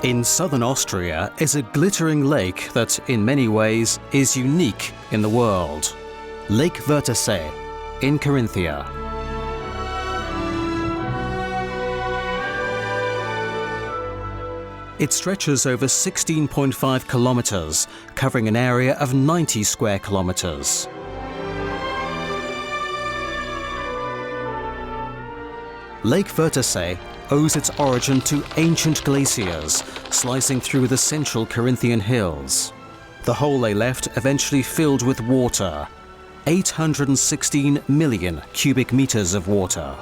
In southern Austria is a glittering lake that, in many ways, is unique in the world. Lake Wörthersee in Carinthia. It stretches over 16.5 kilometers, covering an area of 90 square kilometers. Lake Wörthersee owes its origin to ancient glaciers slicing through the central Carinthian hills. The hole they left eventually filled with water, 816 million cubic meters of water.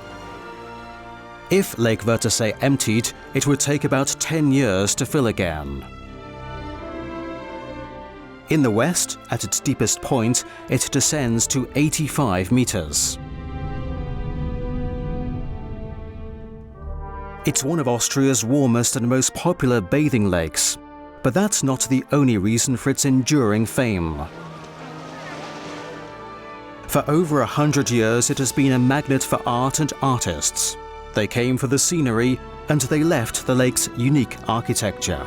If Lake Wörthersee emptied, it would take about 10 years to fill again. In the west, at its deepest point, it descends to 85 meters. It's one of Austria's warmest and most popular bathing lakes, but that's not the only reason for its enduring fame. For over 100 years it has been a magnet for art and artists. They came for the scenery and they left the lake's unique architecture.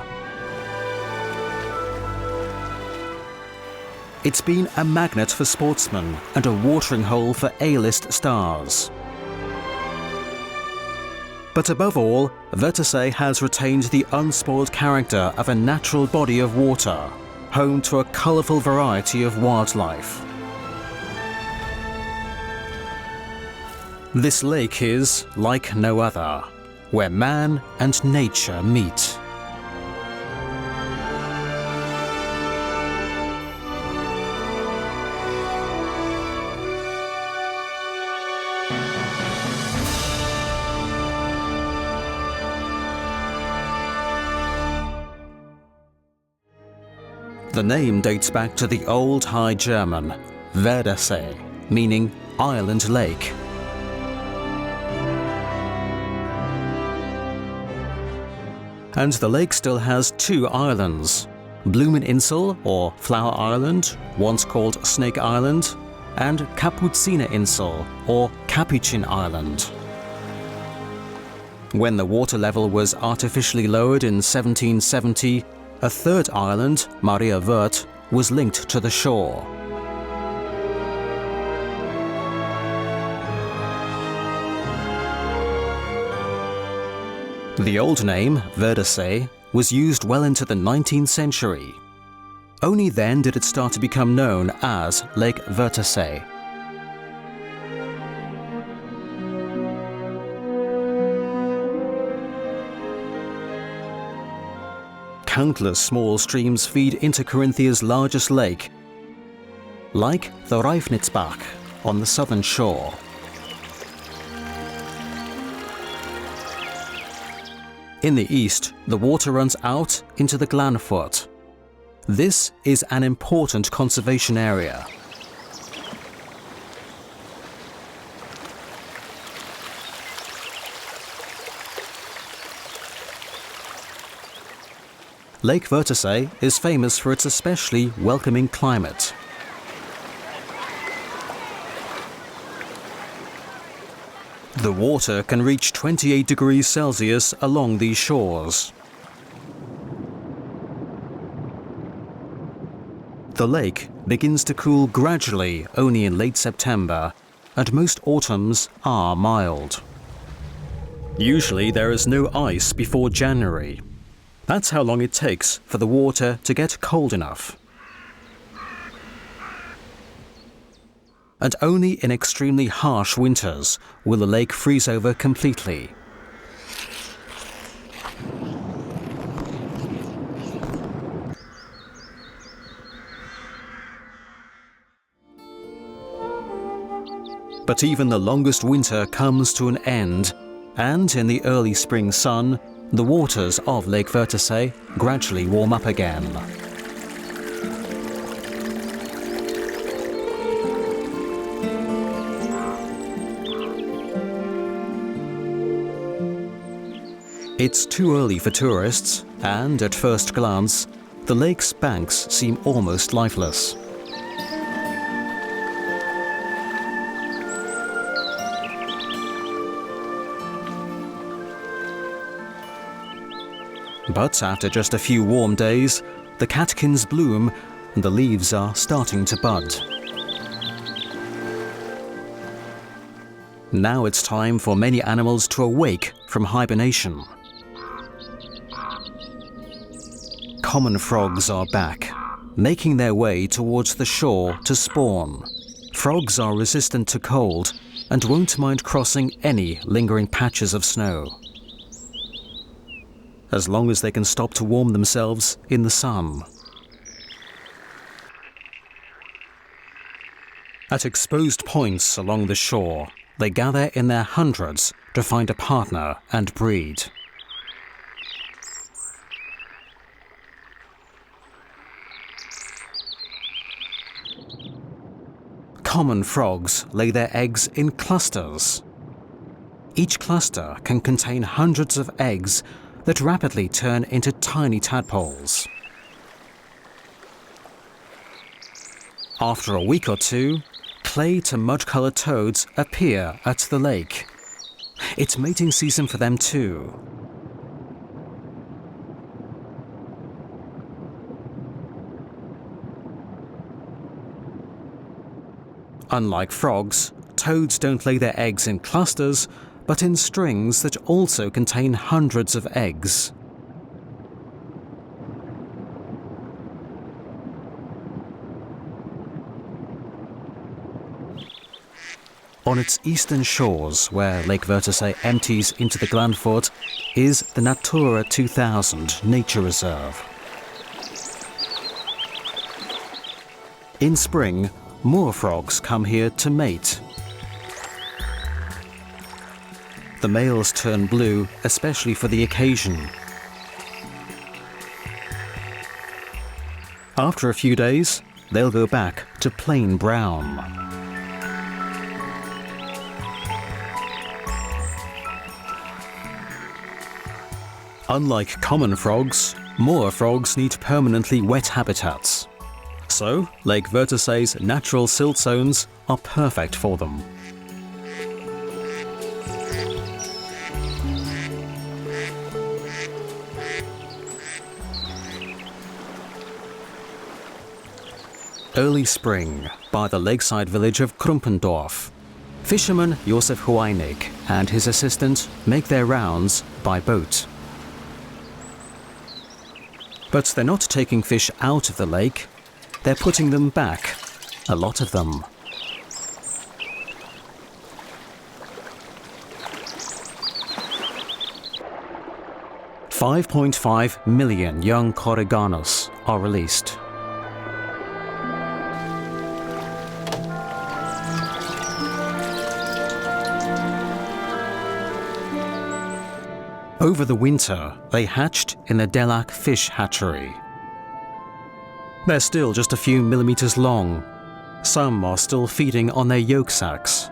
It's been a magnet for sportsmen and a watering hole for A-list stars. But above all, Wörthersee has retained the unspoiled character of a natural body of water, home to a colourful variety of wildlife. This lake is like no other, where man and nature meet. The name dates back to the Old High German, Wörthersee, meaning island lake. And the lake still has two islands, Blumeninsel or Flower Island, once called Snake Island, and Kapuzinerinsel or Capuchin Island. When the water level was artificially lowered in 1770, a third island, Maria Wörth, was linked to the shore. The old name, Wörthersee, was used well into the 19th century. Only then did it start to become known as Lake Wörthersee. Countless small streams feed into Carinthia's largest lake, like the Reifnitzbach on the southern shore. In the east, the water runs out into the Glanfurt. This is an important conservation area. Lake Wörthersee is famous for its especially welcoming climate. The water can reach 28 degrees Celsius along these shores. The lake begins to cool gradually only in late September, and most autumns are mild. Usually there is no ice before January. That's how long it takes for the water to get cold enough. And only in extremely harsh winters will the lake freeze over completely. But even the longest winter comes to an end, and in the early spring sun, the waters of Lake Wörthersee gradually warm up again. It's too early for tourists, and at first glance, the lake's banks seem almost lifeless. But after just a few warm days, the catkins bloom and the leaves are starting to bud. Now it's time for many animals to awake from hibernation. Common frogs are back, making their way towards the shore to spawn. Frogs are resistant to cold and won't mind crossing any lingering patches of snow, as long as they can stop to warm themselves in the sun. At exposed points along the shore, they gather in their hundreds to find a partner and breed. Common frogs lay their eggs in clusters. Each cluster can contain hundreds of eggs that rapidly turn into tiny tadpoles. After a week or two, clay to mud-coloured toads appear at the lake. It's mating season for them too. Unlike frogs, toads don't lay their eggs in clusters, but in strings that also contain hundreds of eggs. On its eastern shores, where Lake Wörthersee empties into the Glanford, is the Natura 2000 nature reserve. In spring, moor frogs come here to mate. The males turn blue, especially for the occasion. After a few days, they'll go back to plain brown. Unlike common frogs, moor frogs need permanently wet habitats. So, Lake Wörthersee's natural silt zones are perfect for them. Early spring, by the lakeside village of Krumpendorf. Fisherman Josef Hueinig and his assistant make their rounds by boat. But they're not taking fish out of the lake, they're putting them back, a lot of them. $5.5 million young corriganus are released. Over the winter, they hatched in the Delac fish hatchery. They're still just a few millimeters long. Some are still feeding on their yolk sacs.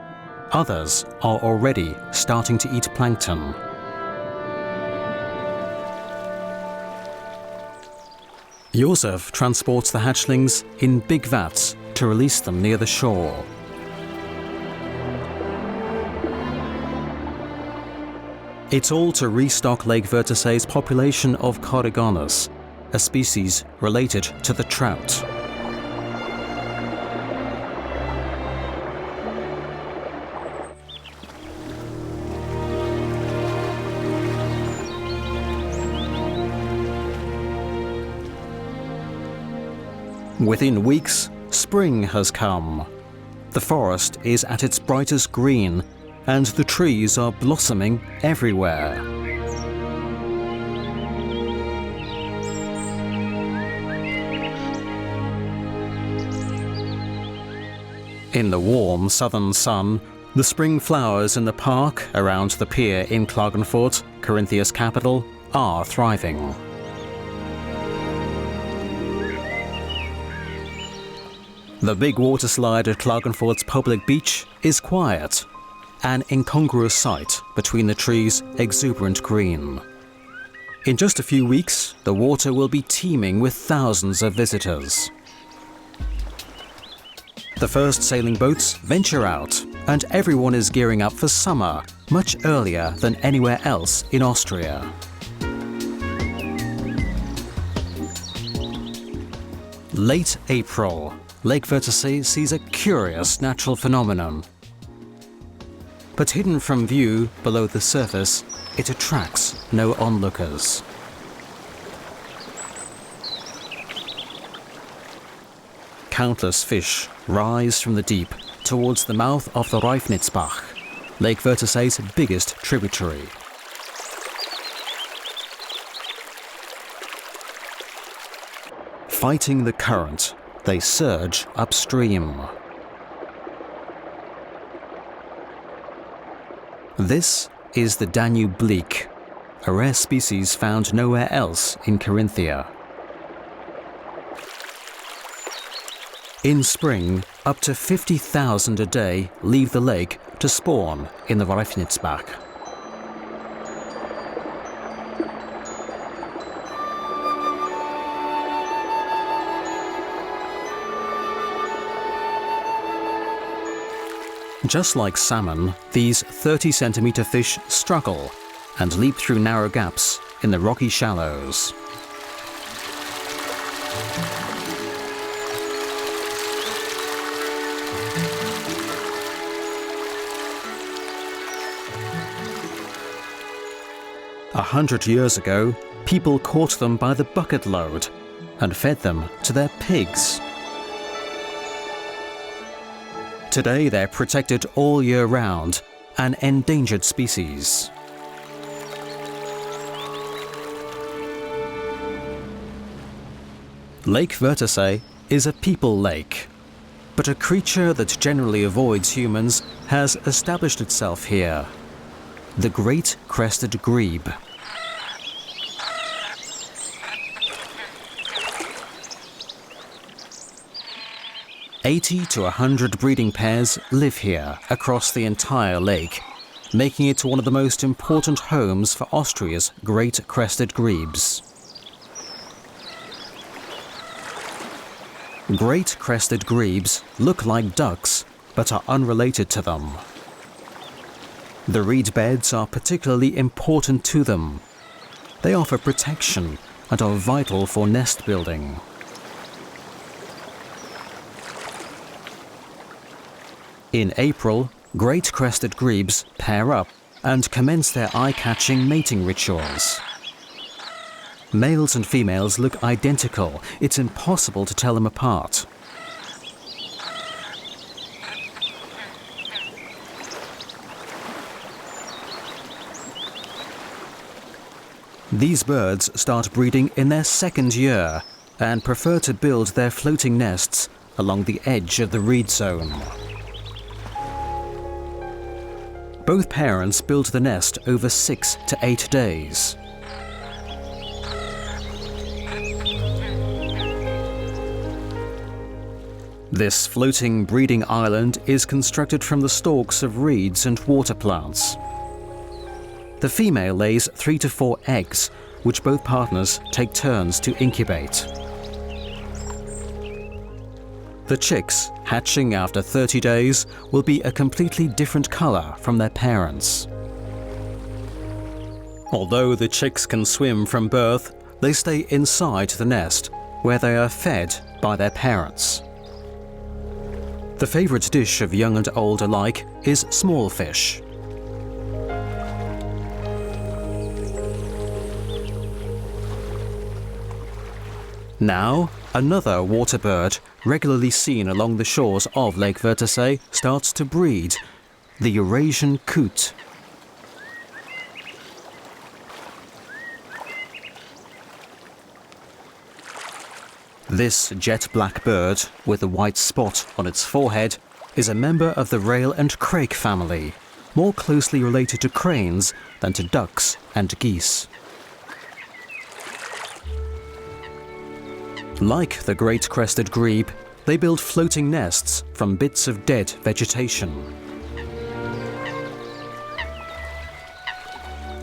Others are already starting to eat plankton. Josef transports the hatchlings in big vats to release them near the shore. It's all to restock Lake Wörthersee's population of corriganus, a species related to the trout. Within weeks, spring has come. The forest is at its brightest green, and the trees are blossoming everywhere. In the warm southern sun, the spring flowers in the park around the pier in Klagenfurt, Carinthia's capital, are thriving. The big water slide at Klagenfurt's public beach is quiet, an incongruous sight between the trees' exuberant green. In just a few weeks, the water will be teeming with thousands of visitors. The first sailing boats venture out, and everyone is gearing up for summer, much earlier than anywhere else in Austria. Late April, Lake Wörthersee sees a curious natural phenomenon. But hidden from view below the surface, it attracts no onlookers. Countless fish rise from the deep towards the mouth of the Reifnitzbach, Lake Wörthersee's biggest tributary. Fighting the current, they surge upstream. This is the Danube bleak, a rare species found nowhere else in Carinthia. In spring, up to 50,000 a day leave the lake to spawn in the Reifnitzbach. Just like salmon, these 30-centimeter fish struggle and leap through narrow gaps in the rocky shallows. A 100 years ago, people caught them by the bucket load and fed them to their pigs. Today they're protected all year round, an endangered species. Lake Wörthersee is a people lake, but a creature that generally avoids humans has established itself here: the great crested grebe. "80 to 100 breeding pairs live here across the entire lake, making it one of the most important homes for Austria's great crested grebes. Great crested grebes look like ducks, but are unrelated to them. The reed beds are particularly important to them. They offer protection and are vital for nest building. In April, great crested grebes pair up and commence their eye-catching mating rituals. Males and females look identical. It's impossible to tell them apart. These birds start breeding in their second year and prefer to build their floating nests along the edge of the reed zone. Both parents build the nest over 6 to 8 days. This floating breeding island is constructed from the stalks of reeds and water plants. The female lays 3 to 4 eggs, which both partners take turns to incubate. The chicks, hatching after 30 days, will be a completely different color from their parents. Although the chicks can swim from birth, they stay inside the nest, where they are fed by their parents. The favorite dish of young and old alike is small fish. Now, another water bird, regularly seen along the shores of Lake Wörthersee, starts to breed: the Eurasian coot. This jet-black bird, with a white spot on its forehead, is a member of the rail and crake family, more closely related to cranes than to ducks and geese. Like the great crested grebe, they build floating nests from bits of dead vegetation.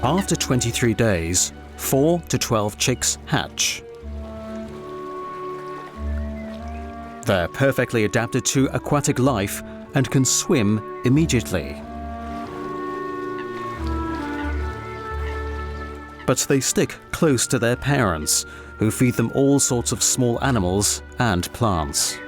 After 23 days, 4 to 12 chicks hatch. They're perfectly adapted to aquatic life and can swim immediately. But they stick close to their parents, who feed them all sorts of small animals and plants.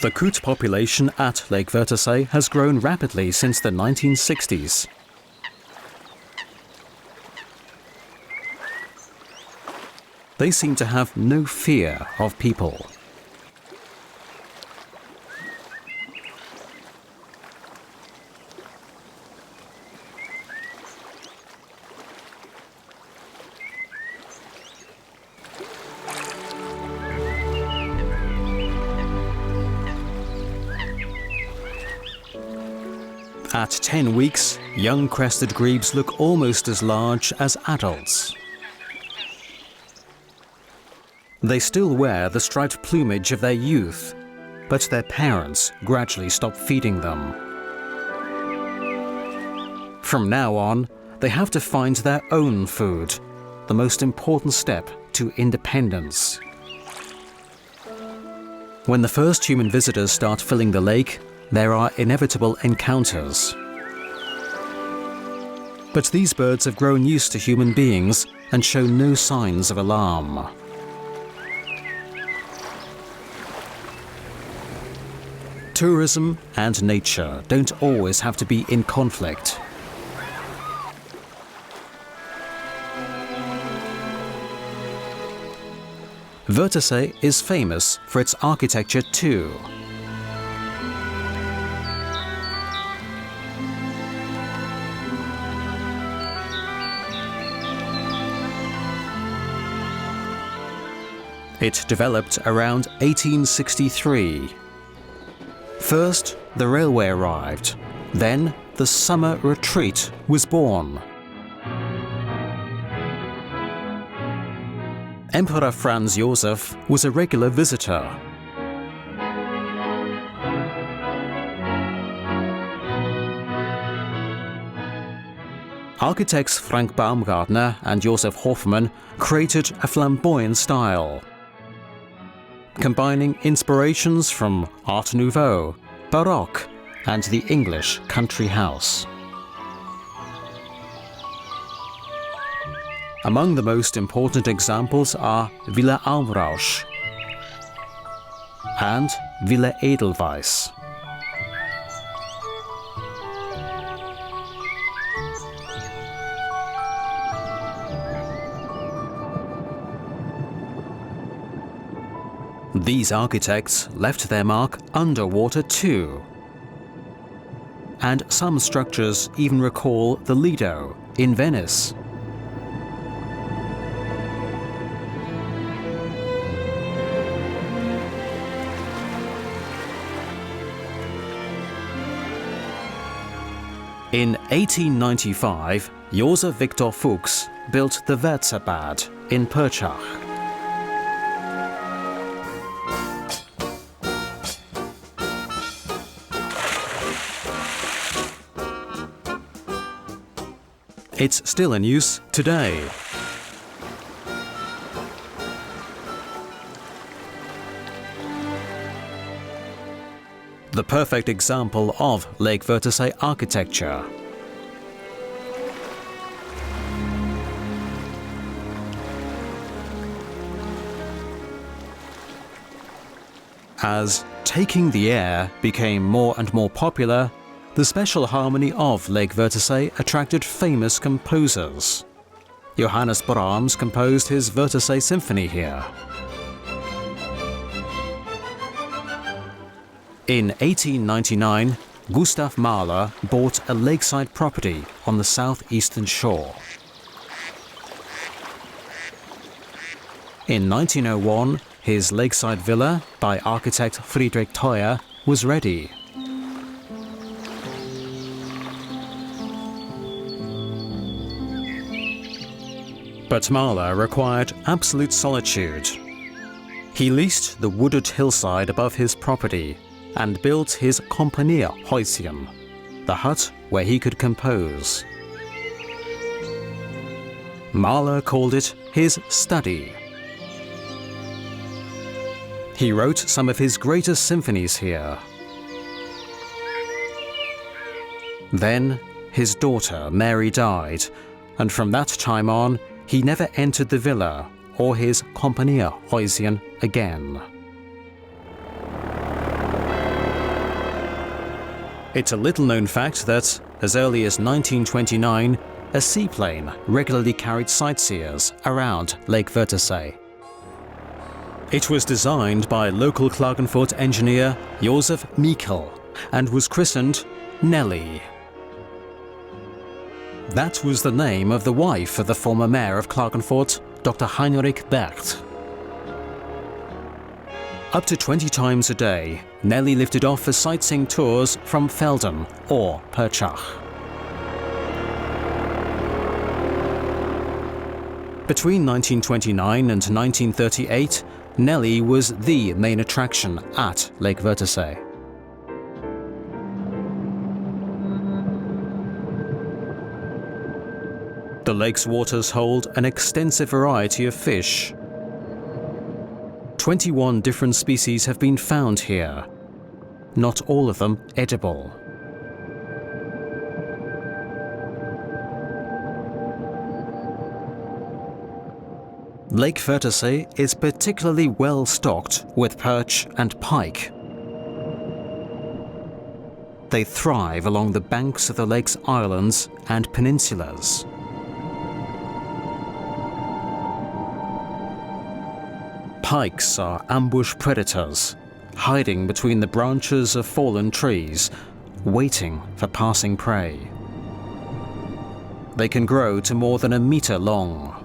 The coot population at Lake Wörthersee has grown rapidly since the 1960s. They seem to have no fear of people. At 10 weeks, young crested grebes look almost as large as adults. They still wear the striped plumage of their youth, but their parents gradually stop feeding them. From now on, they have to find their own food, the most important step to independence. When the first human visitors start filling the lake, there are inevitable encounters. But these birds have grown used to human beings and show no signs of alarm. Tourism and nature don't always have to be in conflict. Wörthersee is famous for its architecture too. It developed around 1863. First, the railway arrived. Then, the summer retreat was born. Emperor Franz Joseph was a regular visitor. Architects Frank Baumgartner and Joseph Hoffmann created a flamboyant style, combining inspirations from Art Nouveau, Baroque, and the English country house. Among the most important examples are Villa Almrausch and Villa Edelweiss. These architects left their mark underwater too. And some structures even recall the Lido in Venice. In 1895, Josef Victor Fuchs built the Wörthersee in Perchach. It's still in use today. The perfect example of Lake Wörthersee architecture. As taking the air became more and more popular, the special harmony of Lake Wörthersee attracted famous composers. Johannes Brahms composed his Wörthersee Symphony here. In 1899, Gustav Mahler bought a lakeside property on the southeastern shore. In 1901, his lakeside villa, by architect Friedrich Theuer, was ready. But Mahler required absolute solitude. He leased the wooded hillside above his property and built his Komponierhäuschen, the hut where he could compose. Mahler called it his study. He wrote some of his greatest symphonies here. Then his daughter Mary died, and from that time on he never entered the villa or his Kompaniehäuschen again. It's a little-known fact that, as early as 1929, a seaplane regularly carried sightseers around Lake Wörthersee. It was designed by local Klagenfurt engineer Josef Mikel and was christened Nelly. That was the name of the wife of the former mayor of Klagenfurt, Dr. Heinrich Bercht. Up to 20 times a day, Nelly lifted off for sightseeing tours from Velden or Perchach. Between 1929 and 1938, Nelly was the main attraction at Lake Wörthersee. The lake's waters hold an extensive variety of fish. 21 different species have been found here, not all of them edible. Lake Wörthersee is particularly well stocked with perch and pike. They thrive along the banks of the lake's islands and peninsulas. Pikes are ambush predators, hiding between the branches of fallen trees, waiting for passing prey. They can grow to more than a meter long.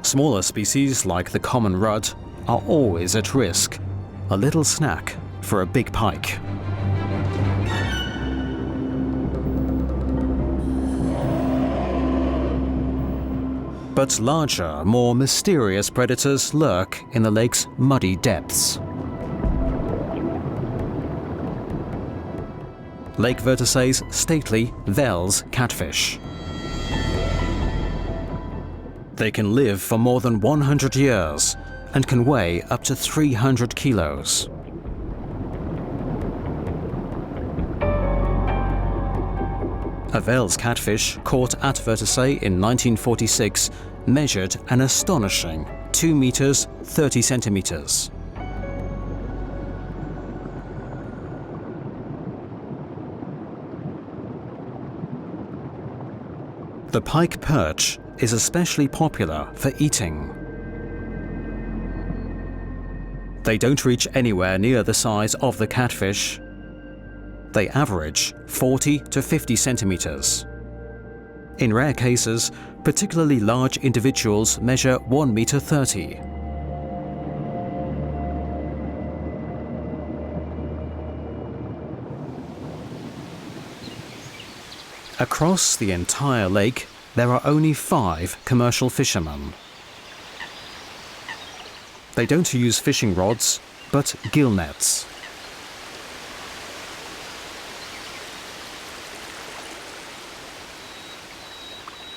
Smaller species like the common rudd are always at risk, a little snack for a big pike. But larger, more mysterious predators lurk in the lake's muddy depths. Lake Wörthersee's stately Wels catfish. They can live for more than 100 years and can weigh up to 300 kilos. A Wels catfish caught at Wörthersee in 1946 measured an astonishing 2 meters 30 centimeters. The pike perch is especially popular for eating. They don't reach anywhere near the size of the catfish. They average 40 to 50 centimeters. In rare cases, particularly large individuals measure 1 meter 30. Across the entire lake, there are only 5 commercial fishermen. They don't use fishing rods, but gill nets.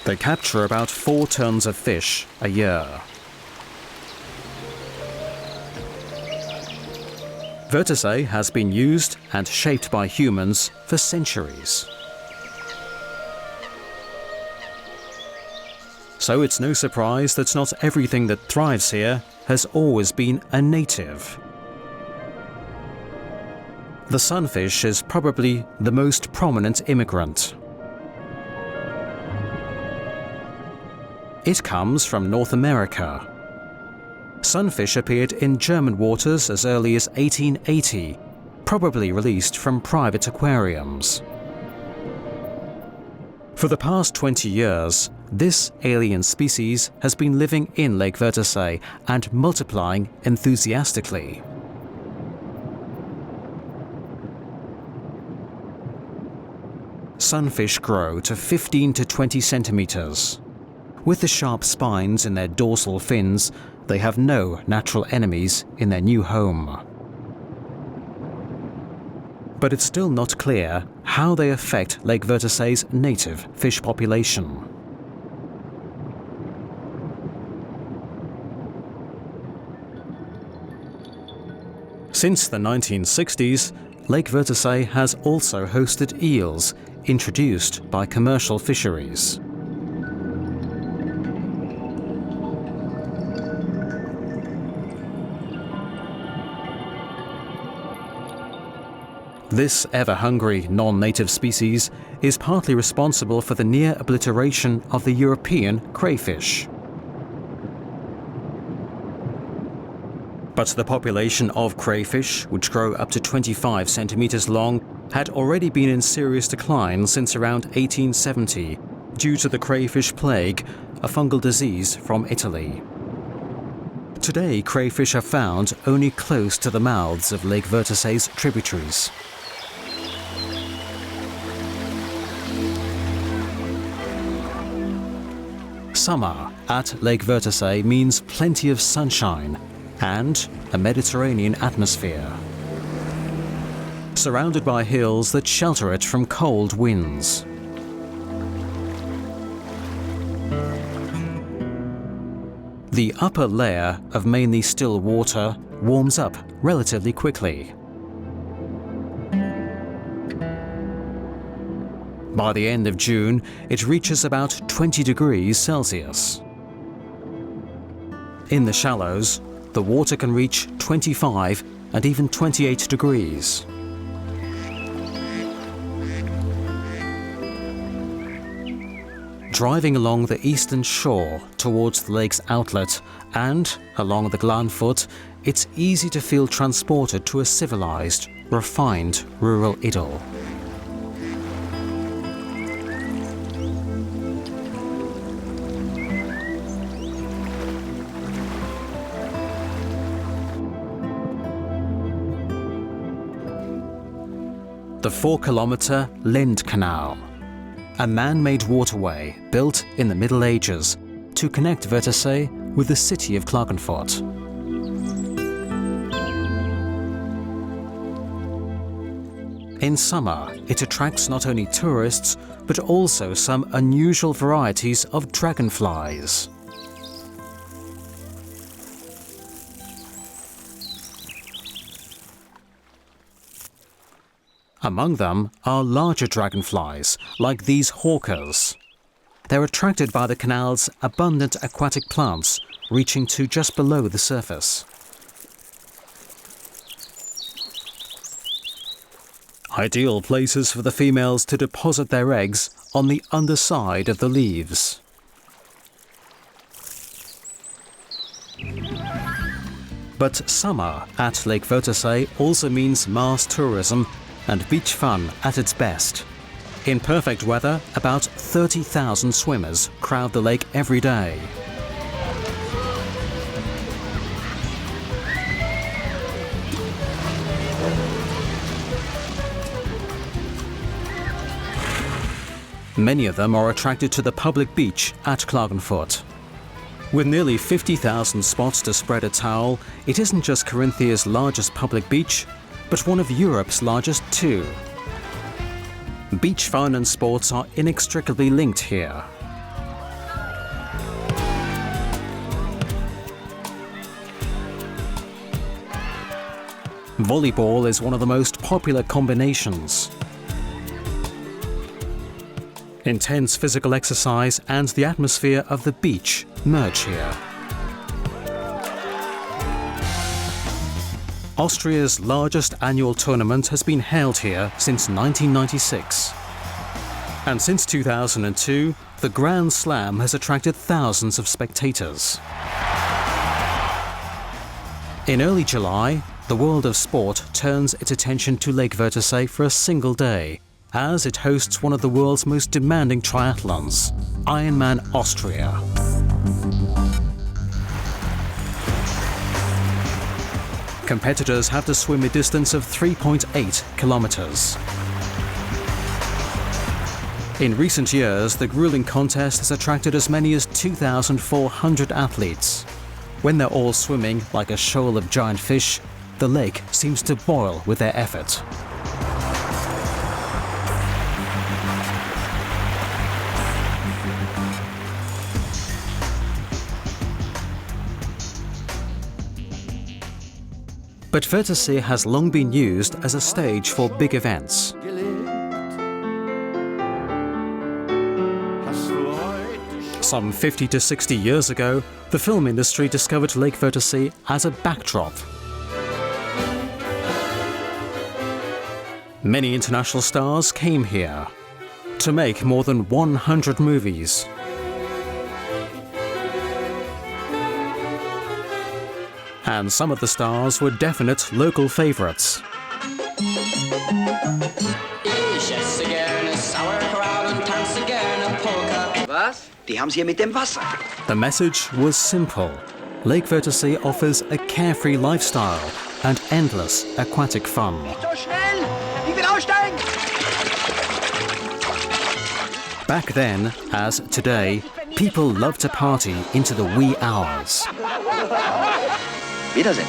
They capture about 4 tons of fish a year. Wörthersee has been used and shaped by humans for centuries. So it's no surprise that not everything that thrives here has always been a native. The sunfish is probably the most prominent immigrant. It comes from North America. Sunfish appeared in German waters as early as 1880, probably released from private aquariums. For the past 20 years, this alien species has been living in Lake Wörthersee and multiplying enthusiastically. Sunfish grow to 15 to 20 centimeters. With the sharp spines in their dorsal fins, they have no natural enemies in their new home. But it's still not clear how they affect Lake Wörthersee's native fish population. Since the 1960s, Lake Wörthersee has also hosted eels, introduced by commercial fisheries. This ever-hungry non-native species is partly responsible for the near obliteration of the European crayfish. But the population of crayfish, which grow up to 25 centimeters long, had already been in serious decline since around 1870 due to the crayfish plague, a fungal disease from Italy. Today, crayfish are found only close to the mouths of Lake Wörthersee's tributaries. Summer at Lake Wörthersee means plenty of sunshine and a Mediterranean atmosphere, surrounded by hills that shelter it from cold winds. The upper layer of mainly still water warms up relatively quickly. By the end of June, it reaches about 20 degrees Celsius. In the shallows, the water can reach 25 and even 28 degrees. Driving along the eastern shore towards the lake's outlet and along the Glanfoot, it's easy to feel transported to a civilized, refined rural idyll. The 4-kilometer Lend Canal, a man-made waterway built in the Middle Ages to connect Wörthersee with the city of Klagenfurt. In summer, it attracts not only tourists, but also some unusual varieties of dragonflies. Among them are larger dragonflies, like these hawkers. They're attracted by the canal's abundant aquatic plants, reaching to just below the surface. Ideal places for the females to deposit their eggs on the underside of the leaves. But summer at Lake Wörthersee also means mass tourism and beach fun at its best. In perfect weather, about 30,000 swimmers crowd the lake every day. Many of them are attracted to the public beach at Klagenfurt. With nearly 50,000 spots to spread a towel, it isn't just Carinthia's largest public beach, but one of Europe's largest too. Beach fun and sports are inextricably linked here. Volleyball is one of the most popular combinations. Intense physical exercise and the atmosphere of the beach merge here. Austria's largest annual tournament has been held here since 1996. And since 2002, the Grand Slam has attracted thousands of spectators. In early July, the world of sport turns its attention to Lake Wörthersee for a single day, as it hosts one of the world's most demanding triathlons, Ironman Austria. Competitors have to swim a distance of 3.8 kilometers. In recent years, the grueling contest has attracted as many as 2,400 athletes. When they're all swimming like a shoal of giant fish, the lake seems to boil with their effort. But Wörthersee has long been used as a stage for big events. Some 50 to 60 years ago, the film industry discovered Lake Wörthersee as a backdrop. Many international stars came here to make more than 100 movies. And some of the stars were definite local favorites. Ich esse gerne Sauerkraut und tanze gerne Polka. Was? Die haben sie hier mit dem Wasser. The message was simple. Lake Wörthersee offers a carefree lifestyle and endless aquatic fun. So schnell! Ich will aussteigen! Back then, as today, people loved to party into the wee hours. Wiedersehen.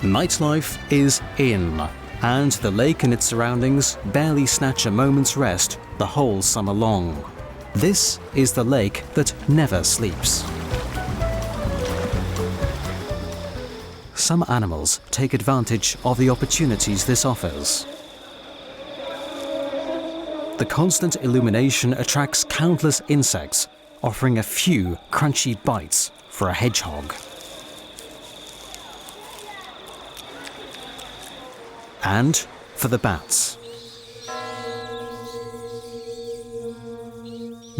Nightlife is in, and the lake and its surroundings barely snatch a moment's rest the whole summer long. This is the lake that never sleeps. Some animals take advantage of the opportunities this offers. The constant illumination attracts countless insects, offering a few crunchy bites for a hedgehog. And for the bats.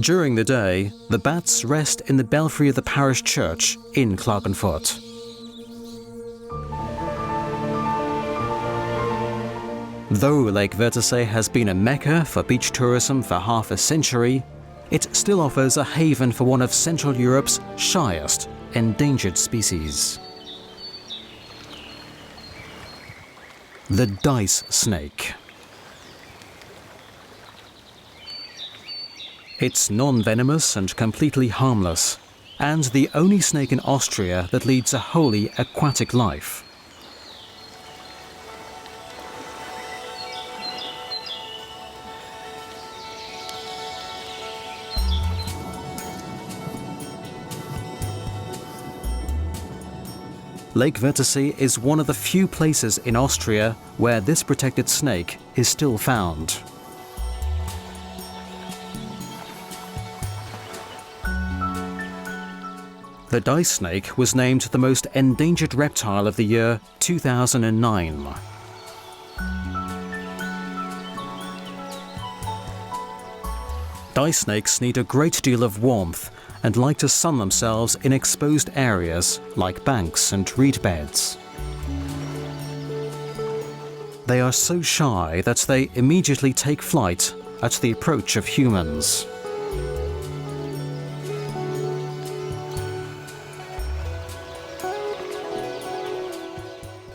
During the day, the bats rest in the belfry of the parish church in Klagenfurt. Though Lake Wörthersee has been a mecca for beach tourism for half a century, it still offers a haven for one of Central Europe's shyest endangered species. The dice snake. It's non-venomous and completely harmless, and the only snake in Austria that leads a wholly aquatic life. Lake Wörthersee is one of the few places in Austria where this protected snake is still found. The dice snake was named the most endangered reptile of the year 2009. Dice snakes need a great deal of warmth and like to sun themselves in exposed areas like banks and reed beds. They are so shy that they immediately take flight at the approach of humans.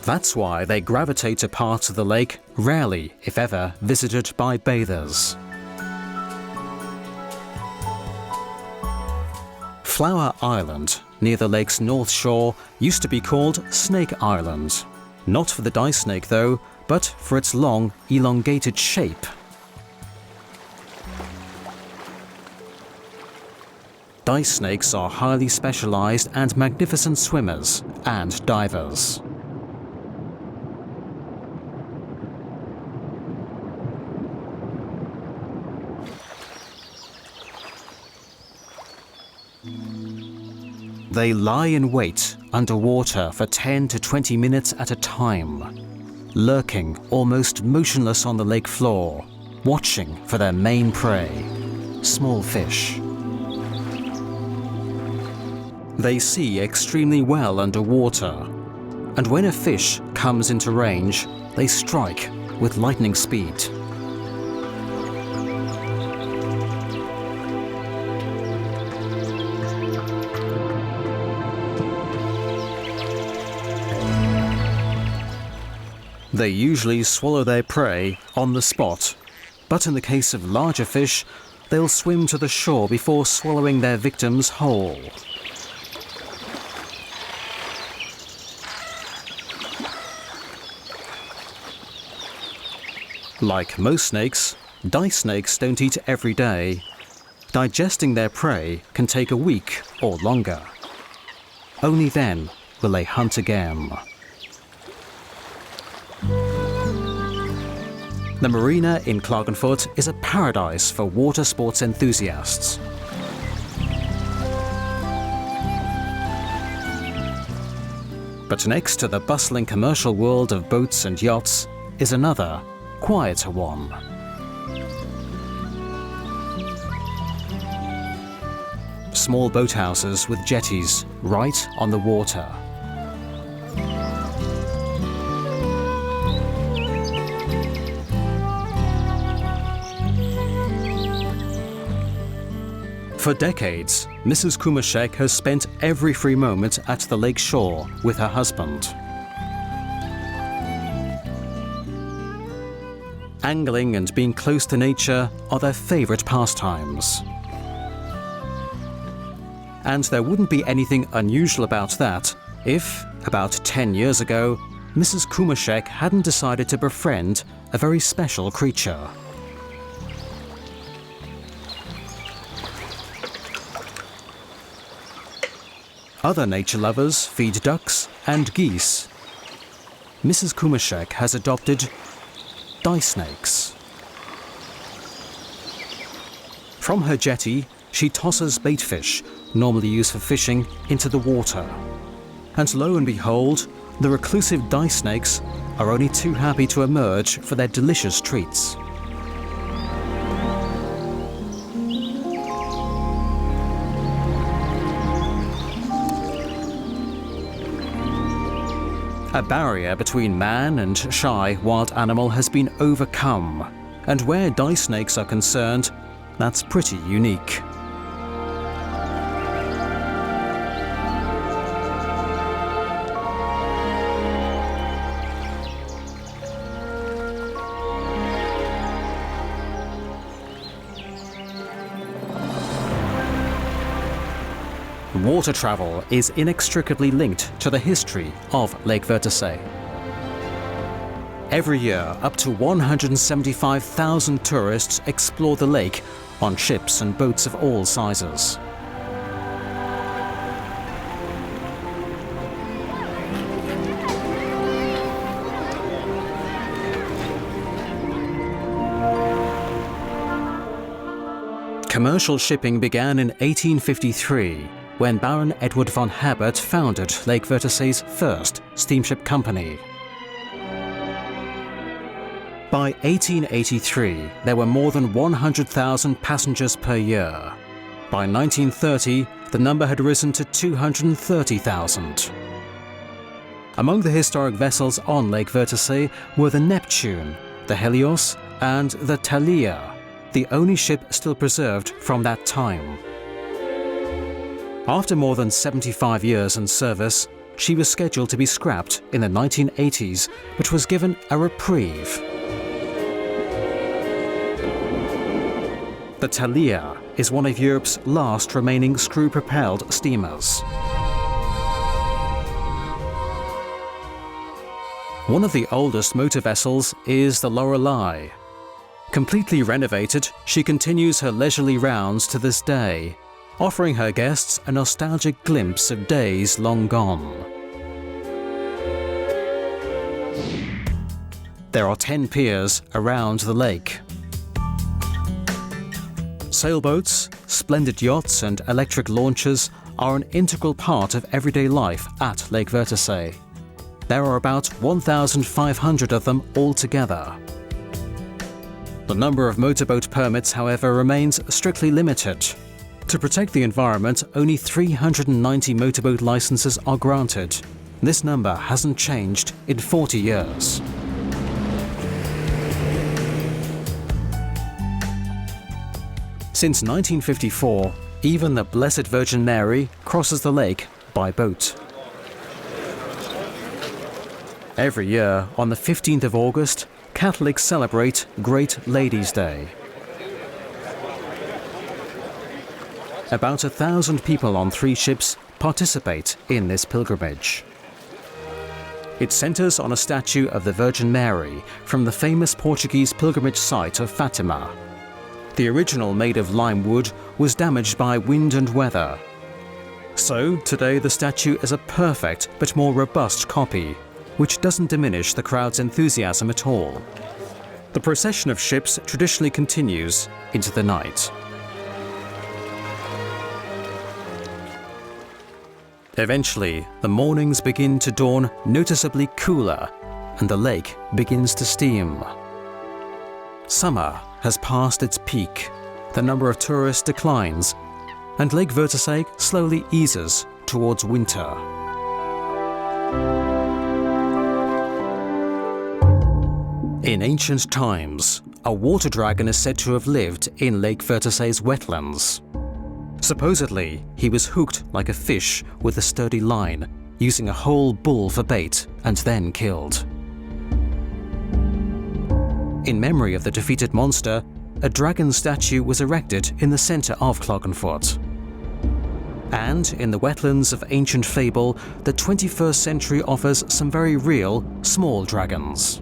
That's why they gravitate to parts of the lake rarely, if ever, visited by bathers. Flower Island, near the lake's north shore, used to be called Snake Island. Not for the dice snake though, but for its long, elongated shape. Dice snakes are highly specialized and magnificent swimmers and divers. They lie in wait underwater for 10 to 20 minutes at a time, lurking almost motionless on the lake floor, watching for their main prey, small fish. They see extremely well underwater, and when a fish comes into range, they strike with lightning speed. They usually swallow their prey on the spot, but in the case of larger fish, they'll swim to the shore before swallowing their victims whole. Like most snakes, dice snakes don't eat every day. Digesting their prey can take a week or longer. Only then will they hunt again. The marina in Klagenfurt is a paradise for water sports enthusiasts. But next to the bustling commercial world of boats and yachts is another, quieter one. Small boathouses with jetties right on the water. For decades, Mrs. Kumaszek has spent every free moment at the lake shore with her husband. Angling and being close to nature are their favorite pastimes. And there wouldn't be anything unusual about that if, about 10 years ago, Mrs. Kumaszek hadn't decided to befriend a very special creature. Other nature lovers feed ducks and geese. Mrs. Kumaszek has adopted dye snakes. From her jetty, she tosses baitfish, normally used for fishing, into the water. And lo and behold, the reclusive dye snakes are only too happy to emerge for their delicious treats. A barrier between man and shy wild animal has been overcome, and where dye snakes are concerned, that's pretty unique. Water travel is inextricably linked to the history of Lake Wörthersee. Every year, up to 175,000 tourists explore the lake on ships and boats of all sizes. Commercial shipping began in 1853, when Baron Edward von Herbert founded Lake Wörthersee's first steamship company. By 1883, there were more than 100,000 passengers per year. By 1930, the number had risen to 230,000. Among the historic vessels on Lake Wörthersee were the Neptune, the Helios, and the Thalia, the only ship still preserved from that time. After more than 75 years in service, she was scheduled to be scrapped in the 1980s, but was given a reprieve. The Thalia is one of Europe's last remaining screw-propelled steamers. One of the oldest motor vessels is the Lorelei. Completely renovated, she continues her leisurely rounds to this day, offering her guests a nostalgic glimpse of days long gone. There are 10 piers around the lake. Sailboats, splendid yachts and electric launches are an integral part of everyday life at Lake Wörthersee. There are about 1,500 of them altogether. The number of motorboat permits, however, remains strictly limited. To protect the environment, only 390 motorboat licenses are granted. This number hasn't changed in 40 years. Since 1954, even the Blessed Virgin Mary crosses the lake by boat. Every year, on the 15th of August, Catholics celebrate Great Ladies' Day. About 1,000 people on 3 ships participate in this pilgrimage. It centers on a statue of the Virgin Mary from the famous Portuguese pilgrimage site of Fatima. The original, made of lime wood, was damaged by wind and weather. So, today the statue is a perfect but more robust copy, which doesn't diminish the crowd's enthusiasm at all. The procession of ships traditionally continues into the night. Eventually, the mornings begin to dawn noticeably cooler, and the lake begins to steam. Summer has passed its peak, the number of tourists declines, and Lake Wörthersee slowly eases towards winter. In ancient times, a water dragon is said to have lived in Lake Wörthersee's wetlands. Supposedly, he was hooked like a fish with a sturdy line, using a whole bull for bait, and then killed. In memory of the defeated monster, a dragon statue was erected in the center of Klagenfurt. And in the wetlands of ancient fable, the 21st century offers some very real, small dragons.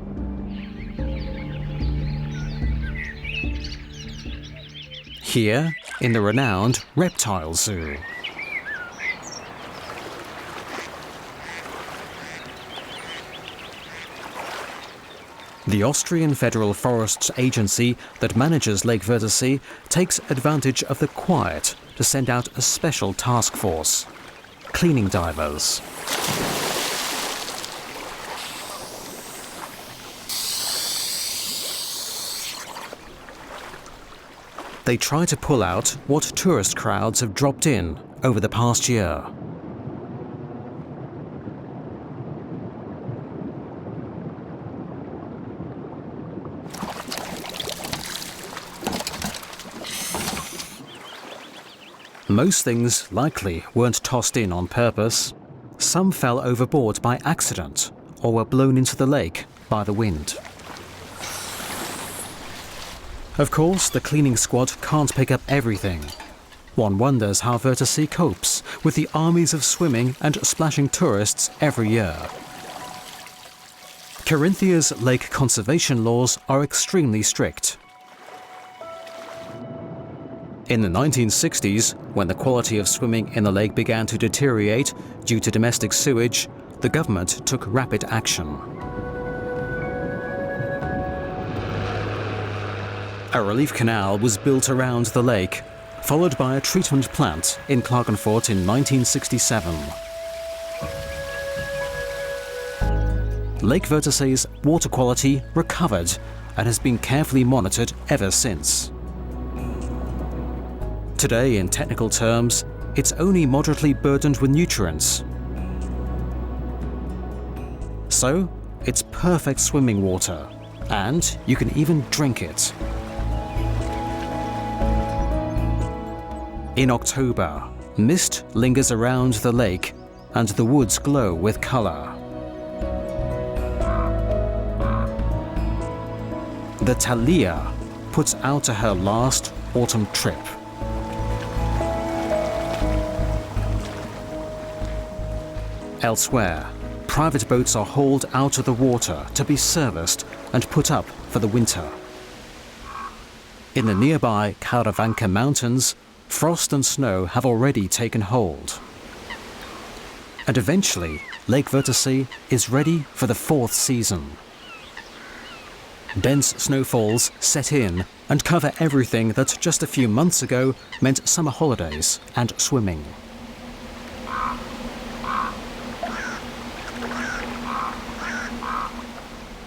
Here, in the renowned Reptile Zoo. The Austrian Federal Forests Agency that manages Lake Wörthersee takes advantage of the quiet to send out a special task force, cleaning divers. They try to pull out what tourist crowds have dropped in over the past year. Most things likely weren't tossed in on purpose. Some fell overboard by accident or were blown into the lake by the wind. Of course, the cleaning squad can't pick up everything. One wonders how Wörthersee copes with the armies of swimming and splashing tourists every year. Carinthia's lake conservation laws are extremely strict. In the 1960s, when the quality of swimming in the lake began to deteriorate due to domestic sewage, the government took rapid action. A relief canal was built around the lake, followed by a treatment plant in Klagenfurt in 1967. Lake Wörthersee's water quality recovered and has been carefully monitored ever since. Today, in technical terms, it's only moderately burdened with nutrients. So, it's perfect swimming water, and you can even drink it. In October, mist lingers around the lake and the woods glow with color. The Thalia puts out to her last autumn trip. Elsewhere, private boats are hauled out of the water to be serviced and put up for the winter. In the nearby Carinthia mountains, frost and snow have already taken hold. And eventually, Lake Wörthersee is ready for the fourth season. Dense snowfalls set in and cover everything that just a few months ago meant summer holidays and swimming.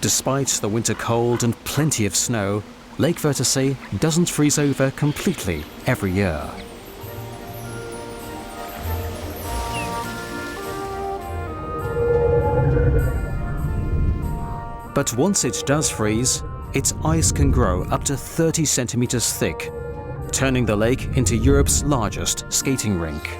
Despite the winter cold and plenty of snow, Lake Wörthersee doesn't freeze over completely every year. But once it does freeze, its ice can grow up to 30 centimeters thick, turning the lake into Europe's largest skating rink.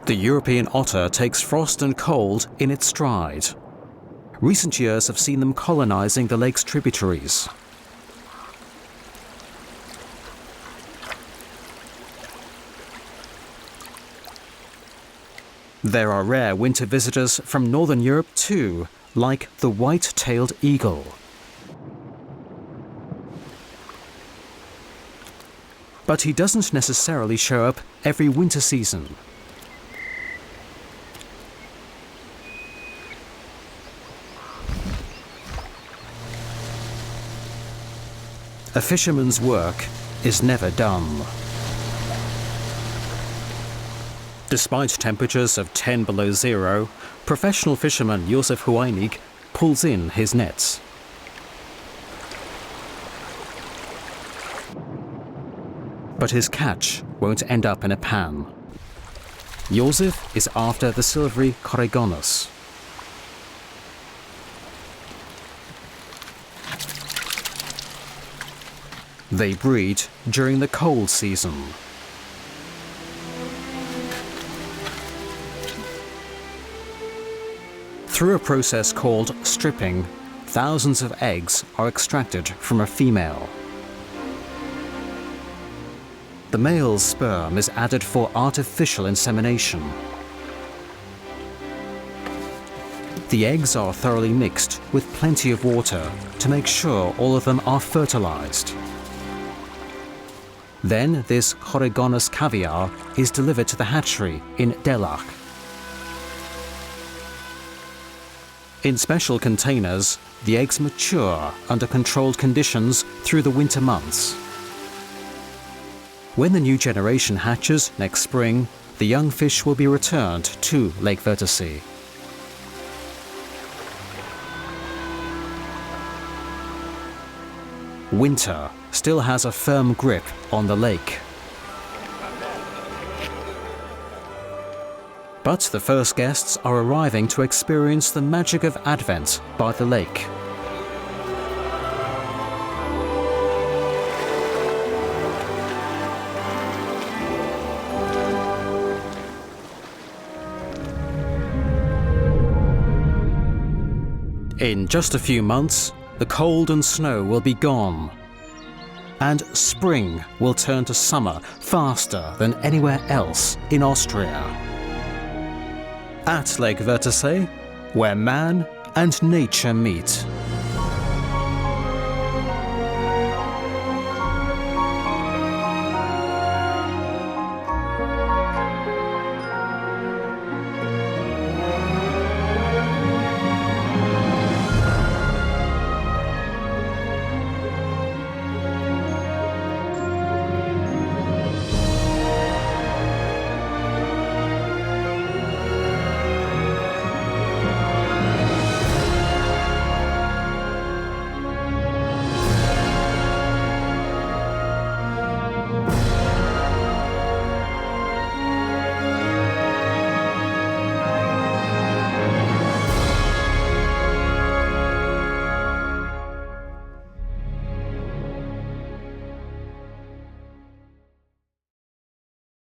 The European otter takes frost and cold in its stride. Recent years have seen them colonizing the lake's tributaries. There are rare winter visitors from Northern Europe too, like the white-tailed eagle. But he doesn't necessarily show up every winter season. A fisherman's work is never done. Despite temperatures of 10 below zero, professional fisherman Josef Hueinig pulls in his nets. But his catch won't end up in a pan. Josef is after the silvery Coregonus. They breed during the cold season. Through a process called stripping, thousands of eggs are extracted from a female. The male's sperm is added for artificial insemination. The eggs are thoroughly mixed with plenty of water to make sure all of them are fertilized. Then this Coregonus caviar is delivered to the hatchery in Delach. In special containers, the eggs mature under controlled conditions through the winter months. When the new generation hatches next spring, the young fish will be returned to Lake Wörthersee. Winter still has a firm grip on the lake. But the first guests are arriving to experience the magic of Advent by the lake. In just a few months, the cold and snow will be gone, and spring will turn to summer faster than anywhere else in Austria. At Lake Wörthersee, where man and nature meet.